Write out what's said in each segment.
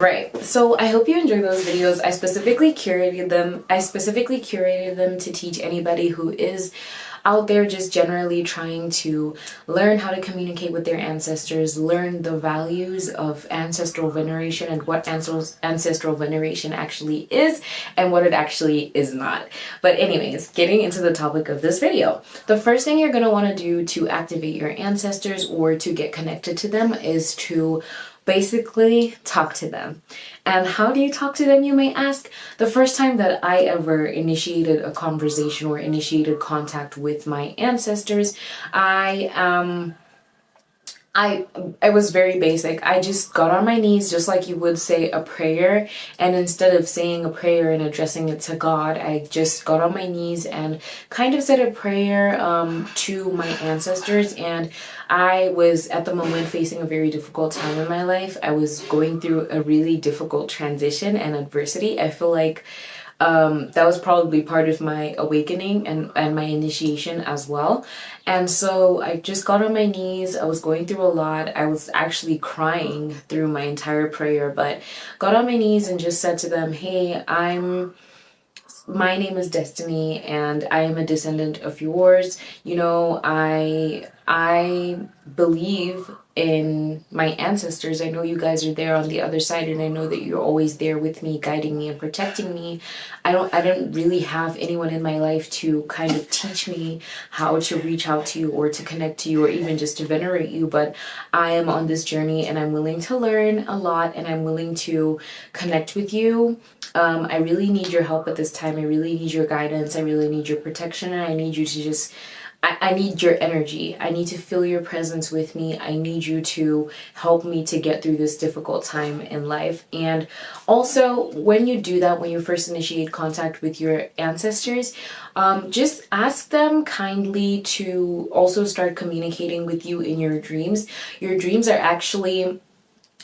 Right. So I hope you enjoy those videos. I specifically curated them. To teach anybody who is out there just generally trying to learn how to communicate with their ancestors, learn the values of ancestral veneration and what ancestral veneration actually is and what it actually is not. But anyways, getting into the topic of this video, the first thing you're going to want to do to activate your ancestors or to get connected to them is to basically talk to them. And how do you talk to them, you may ask? The first time that I ever initiated a conversation or initiated contact with my ancestors, I was very basic. I just got on my knees just like you would say a prayer, and instead of saying a prayer and addressing it to God, I just got on my knees and kind of said a prayer to my ancestors. And I was at the moment facing a very difficult time in my life. I was going through a really difficult transition and adversity. I feel like that was probably part of my awakening and my initiation as well. And so I just got on my knees. I was going through a lot. I was actually crying through my entire prayer, but got on my knees and just said to them, hey, my name is Destiny and I am a descendant of yours. You know, I believe in my ancestors. I know you guys are there on the other side, and I know that you're always there with me, guiding me and protecting me. I don't really have anyone in my life to kind of teach me how to reach out to you or to connect to you or even just to venerate you, but I am on this journey and I'm willing to learn a lot and I'm willing to connect with you. I really need your help at this time. I really need your guidance. I really need your protection, and I need you to just I need your energy. I need to feel your presence with me. I need you to help me to get through this difficult time in life. And also, when you do that, when you first initiate contact with your ancestors, just ask them kindly to also start communicating with you in your dreams. Your dreams are actually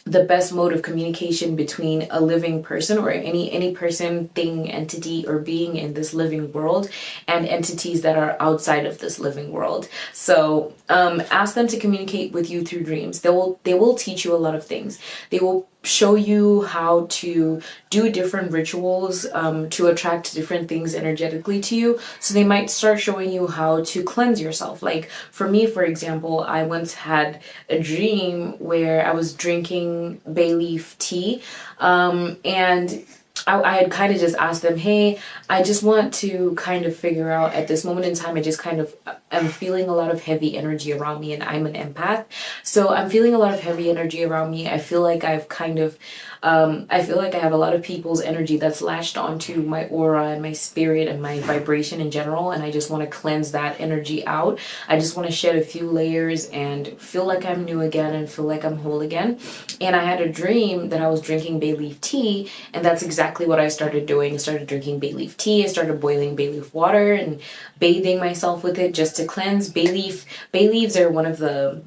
the best mode of communication between a living person or any person, thing, entity, or being in this living world and entities that are outside of this living world. So ask them to communicate with you through dreams. They will teach you a lot of things. They will show you how to do different rituals to attract different things energetically to you. So they might start showing you how to cleanse yourself. Like for me, for example, I once had a dream where I was drinking bay leaf tea, and I had kind of just asked them, hey, I just want to kind of figure out at this moment in time, I just kind of am feeling a lot of heavy energy around me, and I'm an empath. So I'm feeling a lot of heavy energy around me. I feel like I've kind of, I feel like I have a lot of people's energy that's lashed onto my aura and my spirit and my vibration in general. And I just want to cleanse that energy out. I just want to shed a few layers and feel like I'm new again and feel like I'm whole again. And I had a dream that I was drinking bay leaf tea, and that's exactly what I started doing. I started drinking bay leaf tea. I started boiling bay leaf water and bathing myself with it just to cleanse. Bay leaves are one of the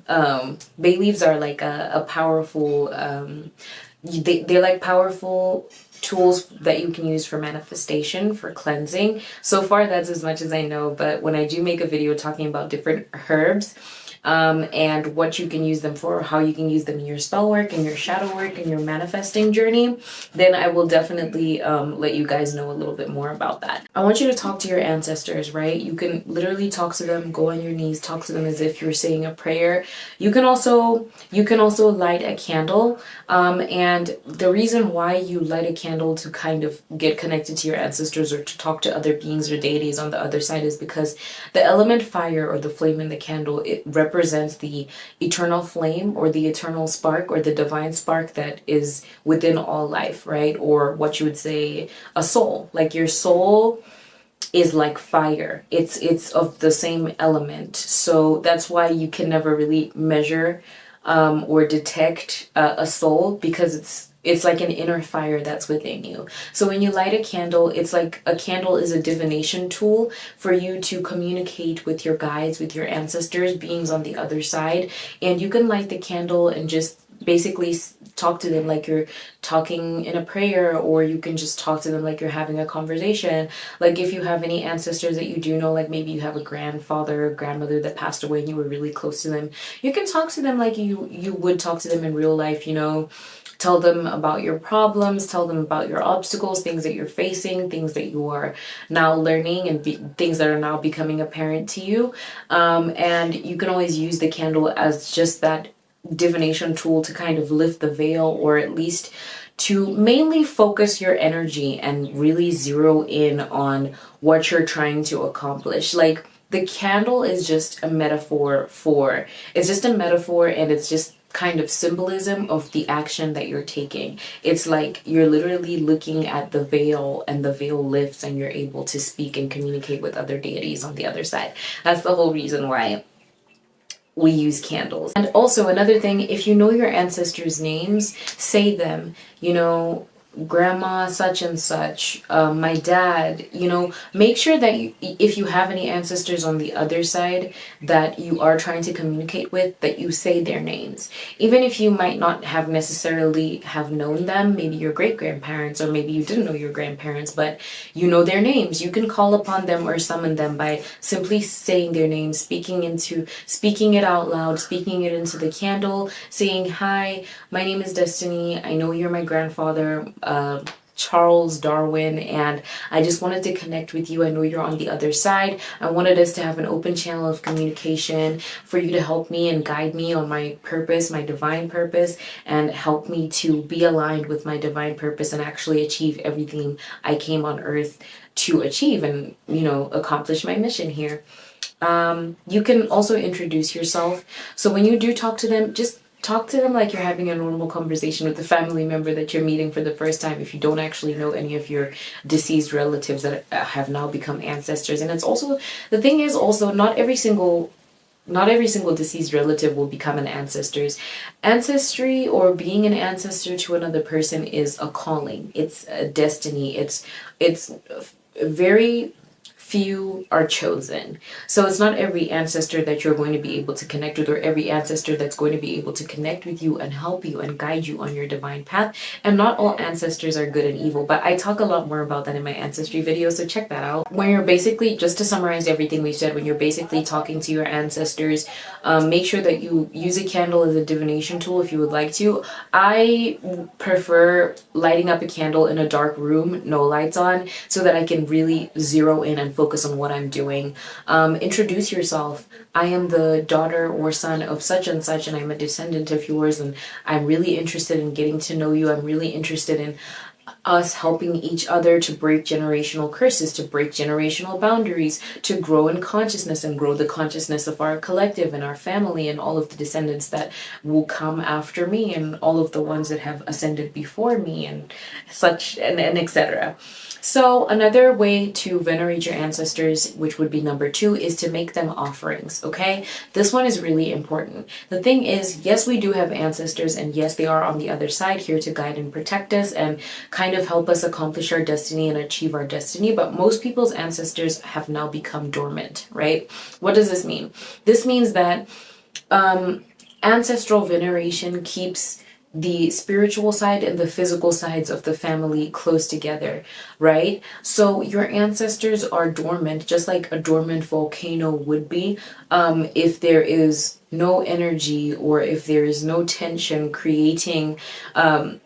bay leaves are like a powerful they're like powerful tools that you can use for manifestation, for cleansing. So far that's as much as I know, but when I do make a video talking about different herbs and what you can use them for, how you can use them in your spell work and your shadow work and your manifesting journey, then I will definitely let you guys know a little bit more about that. I want you to talk to your ancestors, right? You can literally talk to them, go on your knees, talk to them as if you're saying a prayer. You can also light a candle, and the reason why you light a candle to kind of get connected to your ancestors or to talk to other beings or deities on the other side is because the element fire, or the flame in the candle, it represents the eternal flame or the eternal spark or the divine spark that is within all life, right? Or what you would say a soul. Like your soul is like fire. It's of the same element. So that's why you can never really measure or detect a soul, because it's like an inner fire that's within you. So when you light a candle, it's like a candle is a divination tool for you to communicate with your guides, with your ancestors, beings on the other side. And you can light the candle and just basically talk to them like you're talking in a prayer, or you can just talk to them like you're having a conversation. Like if you have any ancestors that you do know, like maybe you have a grandfather or grandmother that passed away and you were really close to them, you can talk to them like you would talk to them in real life, you know. Tell them about your problems, tell them about your obstacles, things that you're facing, things that you are now learning, and things that are now becoming apparent to you. And you can always use the candle as just that divination tool to kind of lift the veil, or at least to mainly focus your energy and really zero in on what you're trying to accomplish. Like, the candle is just a metaphor for, it's just a metaphor, and it's just kind of symbolism of the action that you're taking. It's like you're literally looking at the veil, and the veil lifts and you're able to speak and communicate with other deities on the other side. That's the whole reason why we use candles. And also another thing, if you know your ancestors' names, say them. You know, grandma such and such, my dad, you know, make sure that if you have any ancestors on the other side that you are trying to communicate with, that you say their names. Even if you might not have necessarily have known them, maybe your great-grandparents, or maybe you didn't know your grandparents, but you know their names. You can call upon them or summon them by simply saying their names, speaking it out loud, speaking it into the candle, saying, "Hi, my name is Destiny. I know you're my grandfather, Charles Darwin, and I just wanted to connect with you. I know you're on the other side. I wanted us to have an open channel of communication for you to help me and guide me on my purpose, my divine purpose, and help me to be aligned with my divine purpose and actually achieve everything I came on earth to achieve, and, you know, accomplish my mission here." You can also introduce yourself. So when you do talk to them, just talk to them like you're having a normal conversation with a family member that you're meeting for the first time, if you don't actually know any of your deceased relatives that have now become ancestors. And it's also, the thing is also, not every single deceased relative will become an ancestors. Ancestry, or being an ancestor to another person, is a calling. It's a destiny. It's very few are chosen. So it's not every ancestor that you're going to be able to connect with, or every ancestor that's going to be able to connect with you and help you and guide you on your divine path. And not all ancestors are good and evil, but I talk a lot more about that in my ancestry video, so check that out. When you're basically, just to summarize everything we said, when you're basically talking to your ancestors, make sure that you use a candle as a divination tool if you would like to. I prefer lighting up a candle in a dark room, no lights on, so that I can really zero in and focus on what I'm doing. Introduce yourself. I am the daughter or son of such and such, and I'm a descendant of yours, and I'm really interested in getting to know you. I'm really interested in us helping each other to break generational curses, to break generational boundaries, to grow in consciousness and grow the consciousness of our collective and our family and all of the descendants that will come after me, and all of the ones that have ascended before me, and such, and etc. So another way to venerate your ancestors, which would be number 2, is to make them offerings, okay? This one is really important. The thing is, yes, we do have ancestors, and yes, they are on the other side here to guide and protect us and kind of help us accomplish our destiny and achieve our destiny, but most people's ancestors have now become dormant, right? What does this mean? This means that ancestral veneration keeps the spiritual side and the physical sides of the family close together, right? So your ancestors are dormant, just like a dormant volcano would be, if there is no energy, or if there is no tension creating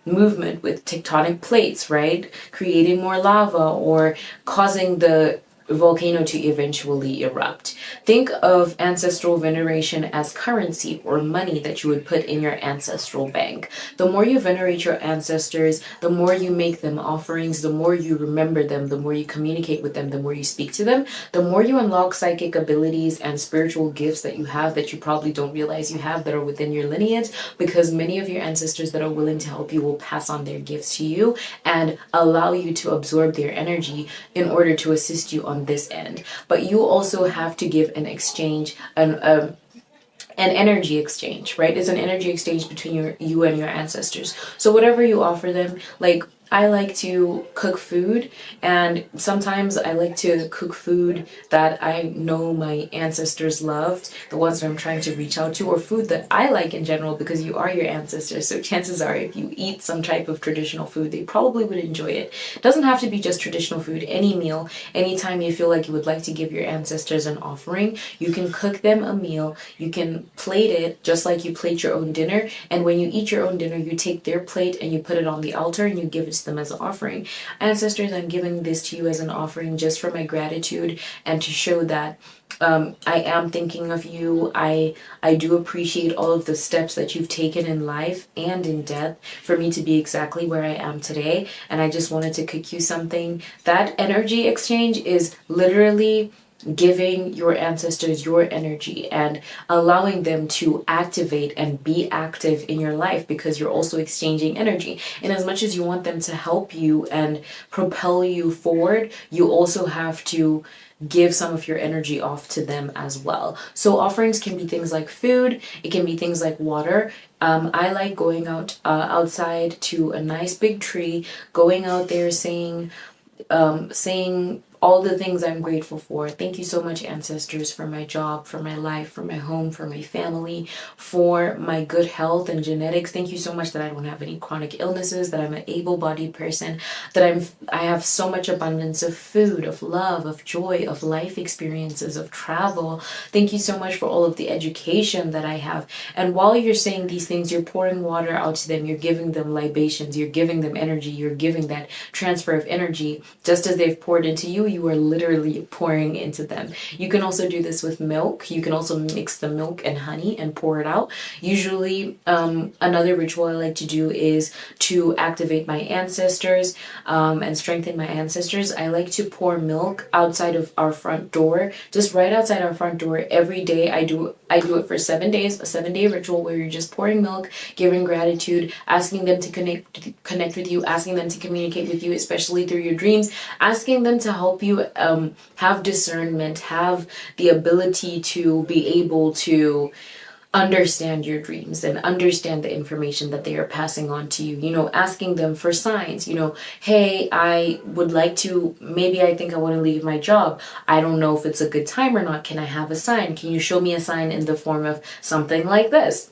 movement with tectonic plates, right? Creating more lava, or causing the volcano to eventually erupt. Think of ancestral veneration as currency or money that you would put in your ancestral bank. The more you venerate your ancestors, the more you make them offerings, the more you remember them, the more you communicate with them, the more you speak to them, the more you unlock psychic abilities and spiritual gifts that you have that you probably don't realize you have, that are within your lineage, because many of your ancestors that are willing to help you will pass on their gifts to you and allow you to absorb their energy in order to assist you on this end. But you also have to give an exchange, an energy exchange, right? It's an energy exchange between you and your ancestors. So whatever you offer them, like, I like to cook food, and sometimes I like to cook food that I know my ancestors loved, the ones that I'm trying to reach out to, or food that I like in general, because you are your ancestors. So chances are, if you eat some type of traditional food, they probably would enjoy it. It doesn't have to be just traditional food. Any meal, anytime you feel like you would like to give your ancestors an offering, you can cook them a meal. You can plate it just like you plate your own dinner. And when you eat your own dinner, you take their plate and you put it on the altar and you give it to them as an offering. Ancestors, I'm giving this to you as an offering just for my gratitude and to show that I am thinking of you. I do appreciate all of the steps that you've taken in life and in death for me to be exactly where I am today. And I just wanted to cook you something. That energy exchange is literally giving your ancestors your energy and allowing them to activate and be active in your life, because you're also exchanging energy. And as much as you want them to help you and propel you forward, you also have to give some of your energy off to them as well. So offerings can be things like food, it can be things like water. I like going out outside to a nice big tree, going out there saying all the things I'm grateful for. Thank you so much, ancestors, for my job, for my life, for my home, for my family, for my good health and genetics. Thank you so much that I don't have any chronic illnesses, that I'm an able-bodied person, that I have so much abundance of food, of love, of joy, of life experiences, of travel. Thank you so much for all of the education that I have. And while you're saying these things, you're pouring water out to them, you're giving them libations, you're giving them energy, you're giving that transfer of energy. Just as they've poured into you, you are literally pouring into them. You can also do this with milk. You can also mix the milk and honey and pour it out. Usually, another ritual I like to do is to activate my ancestors and strengthen my ancestors. I like to pour milk outside of our front door, just right outside our front door every day. I do it for 7 days, a 7-day ritual where you're just pouring milk, giving gratitude, asking them to connect with you, asking them to communicate with you, especially through your dreams, asking them to help you have discernment, have the ability to be able to understand your dreams and understand the information that they are passing on to you. You know, asking them for signs, you know, hey, I would like to, maybe I think I want to leave my job. I don't know if it's a good time or not. Can I have a sign? Can you show me a sign in the form of something like this?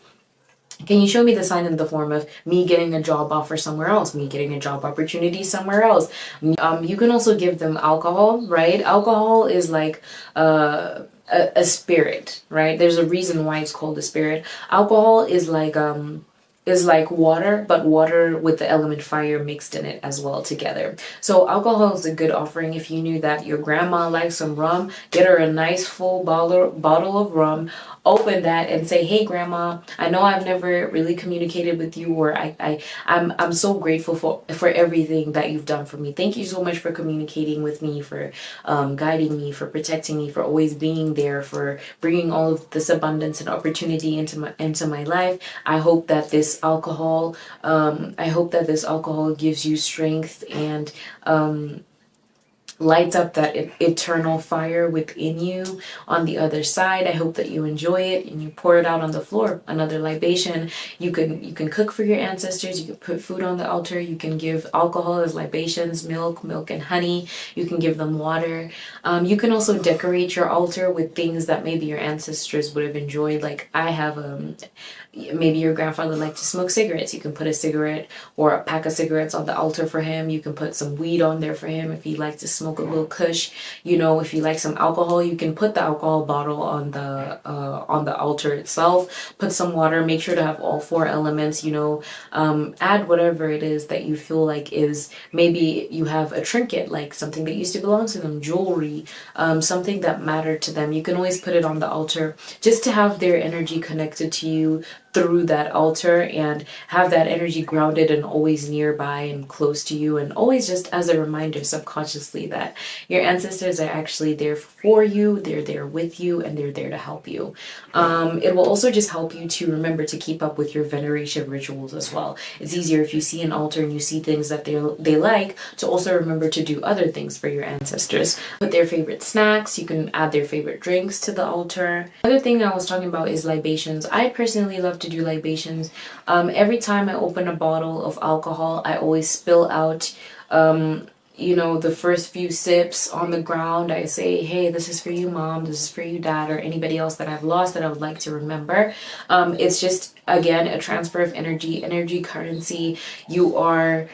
Can you show me the sign in the form of me getting a job offer somewhere else, me getting a job opportunity somewhere else? You can also give them alcohol, right? Alcohol is like a spirit, right? There's a reason why it's called a spirit. Alcohol is like water, but water with the element fire mixed in it as well together. So alcohol is a good offering. If you knew that your grandma likes some rum, get her a nice full bottle of rum, open that and say, hey grandma, I know I've never really communicated with you, or I'm so grateful for everything that you've done for me. Thank you so much for communicating with me, for guiding me, for protecting me, for always being there, for bringing all of this abundance and opportunity into my life. I hope that this alcohol gives you strength and lights up that eternal fire within you on the other side. I hope that you enjoy it and you pour it out on the floor. Another libation. You can cook for your ancestors. You can put food on the altar. You can give alcohol as libations, milk and honey. You can give them water. You can also decorate your altar with things that maybe your ancestors would have enjoyed. Like I have maybe your grandfather liked to smoke cigarettes. You can put a cigarette or a pack of cigarettes on the altar for him. You can put some weed on there for him if he likes to smoke a little kush. You know, if you like some alcohol, you can put the alcohol bottle on the altar itself. Put some water. Make sure to have all 4 elements. You know, add whatever it is that you feel like is, maybe you have a trinket, like something that used to belong to them, jewelry, something that mattered to them. You can always put it on the altar just to have their energy connected to you through that altar, and have that energy grounded and always nearby and close to you, and always just as a reminder subconsciously that your ancestors are actually there for you, they're there with you, and they're there to help you. It will also just help you to remember to keep up with your veneration rituals as well. It's easier if you see an altar and you see things that they like, to also remember to do other things for your ancestors. Put their favorite snacks, you can add their favorite drinks to the altar. Another thing I was talking about is libations. I personally love to do libations. Every time I open a bottle of alcohol, I always spill out you know, the first few sips on the ground. I say, hey, this is for you, mom, this is for you, dad, or anybody else that I've lost that I would like to remember. It's just, again, a transfer of energy currency. You are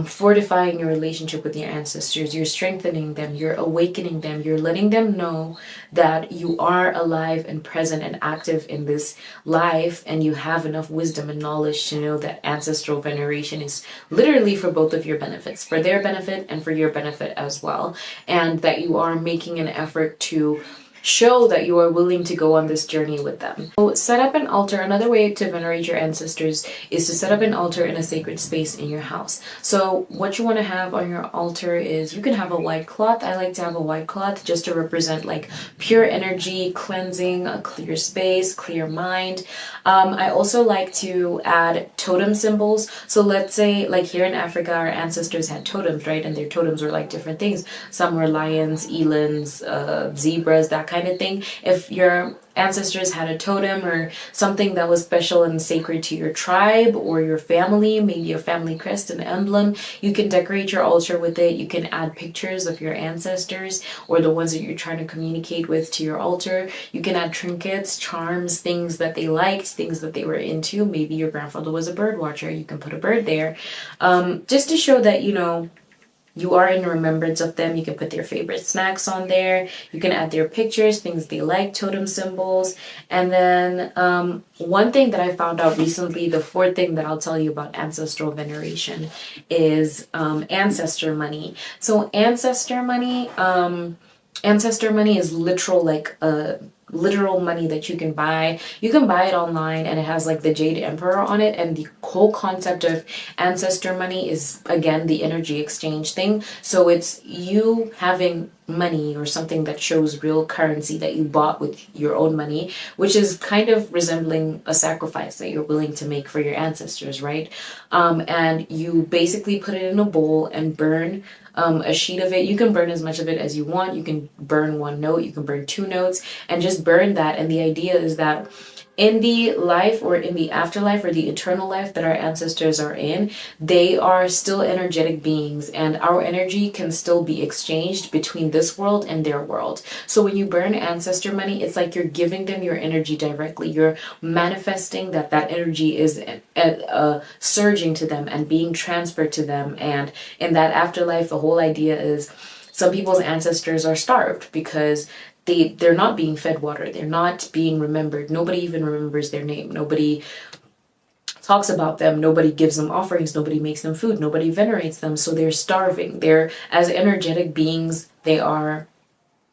fortifying your relationship with your ancestors. You're strengthening them, you're awakening them, you're letting them know that you are alive and present and active in this life, and you have enough wisdom and knowledge to know that ancestral veneration is literally for both of your benefits, for their benefit and for your benefit as well, and that you are making an effort to show that you are willing to go on this journey with them. So set up an altar. Another way to venerate your ancestors is to set up an altar in a sacred space in your house. So what you want to have on your altar is, you can have a white cloth. I like to have a white cloth just to represent like pure energy, cleansing, a clear space, clear mind. I also like to add totem symbols. So let's say like here in Africa, our ancestors had totems, right? And their totems were like different things. Some were lions, elands, zebras, that kind of thing. If your ancestors had a totem or something that was special and sacred to your tribe or your family, maybe a family crest, an emblem, you can decorate your altar with it. You can add pictures of your ancestors or the ones that you're trying to communicate with to your altar. You can add trinkets, charms, things that they liked, things that they were into. Maybe your grandfather was a bird watcher. You can put a bird there, just to show that, you know, you are in remembrance of them. You can put their favorite snacks on there. You can add their pictures, things they like, totem symbols. And then one thing that I found out recently, the fourth thing that I'll tell you about ancestral veneration is ancestor money. So ancestor money is literal, like a literal money that you can buy. You can buy it online, and it has like the Jade Emperor on it, and the whole concept of ancestor money is, again, the energy exchange thing. So it's you having money or something that shows real currency that you bought with your own money, which is kind of resembling a sacrifice that you're willing to make for your ancestors, right? And you basically put it in a bowl and burn a sheet of it. You can burn as much of it as you want. You can burn one note, you can burn 2 notes, and just burn that. And the idea is that in the life or in the afterlife or the eternal life that our ancestors are in, they are still energetic beings, and our energy can still be exchanged between this world and their world. So when you burn ancestor money, it's like you're giving them your energy directly. You're manifesting that energy is surging to them and being transferred to them. And in that afterlife, the whole idea is some people's ancestors are starved because they're not being fed water. They're not being remembered. Nobody even remembers their name. Nobody talks about them. Nobody gives them offerings. Nobody makes them food. Nobody venerates them. So they're starving. They're, as energetic beings, they are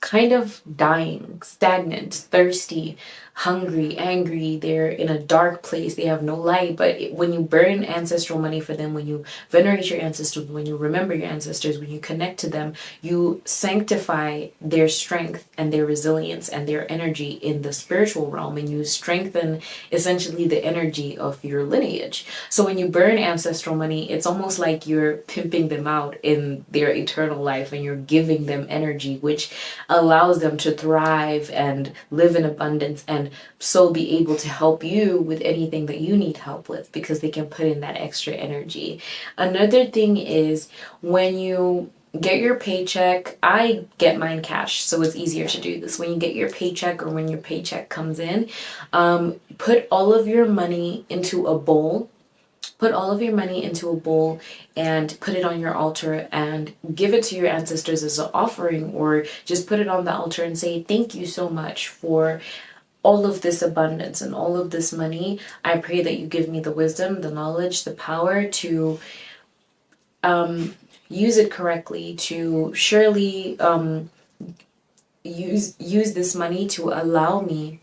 kind of dying, stagnant, thirsty, hungry, angry. They're in a dark place. They have no light. But when you burn ancestral money for them, when you venerate your ancestors, when you remember your ancestors, when you connect to them, you sanctify their strength and their resilience and their energy in the spiritual realm, and you strengthen essentially the energy of your lineage. So when you burn ancestral money, it's almost like you're pimping them out in their eternal life, and you're giving them energy, which allows them to thrive and live in abundance, and so be able to help you with anything that you need help with, because they can put in that extra energy. Another thing is, when you get your paycheck, I get mine cash, so it's easier to do this. When you get your paycheck, or when your paycheck comes in, put all of your money into a bowl. Put all of your money into a bowl and put it on your altar and give it to your ancestors as an offering, or just put it on the altar and say, thank you so much for all of this abundance and all of this money. I pray that you give me the wisdom, the knowledge, the power to use it correctly, to surely use this money to allow me,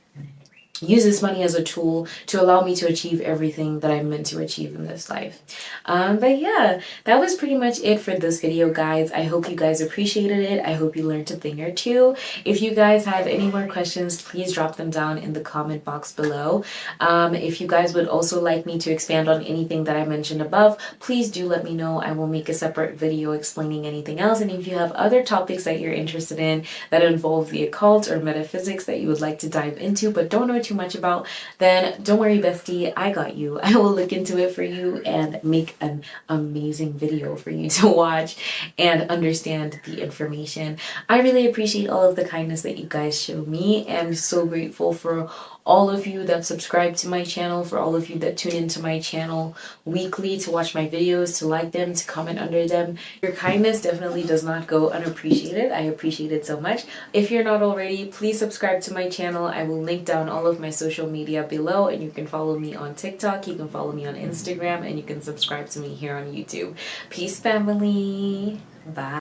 use this money as a tool to allow me to achieve everything that I'm meant to achieve in this life. But yeah, that was pretty much it for this video, guys. I hope you guys appreciated it. I hope you learned a thing or two. If you guys have any more questions, please drop them down in the comment box below. If you guys would also like me to expand on anything that I mentioned above, please do let me know. I will make a separate video explaining anything else. And if you have other topics that you're interested in that involve the occult or metaphysics that you would like to dive into but don't know too too much about, then don't worry, bestie, I got you. I will look into it for you and make an amazing video for you to watch and understand the information. I really appreciate all of the kindness that you guys show me. I'm so grateful for all of you that subscribe to my channel, for all of you that tune into my channel weekly to watch my videos, to like them, to comment under them. Your kindness definitely does not go unappreciated. I appreciate it so much. If you're not already, please subscribe to my channel. I will link down all of my social media below, and you can follow me on TikTok, you can follow me on Instagram, and you can subscribe to me here on YouTube. Peace, family. Bye.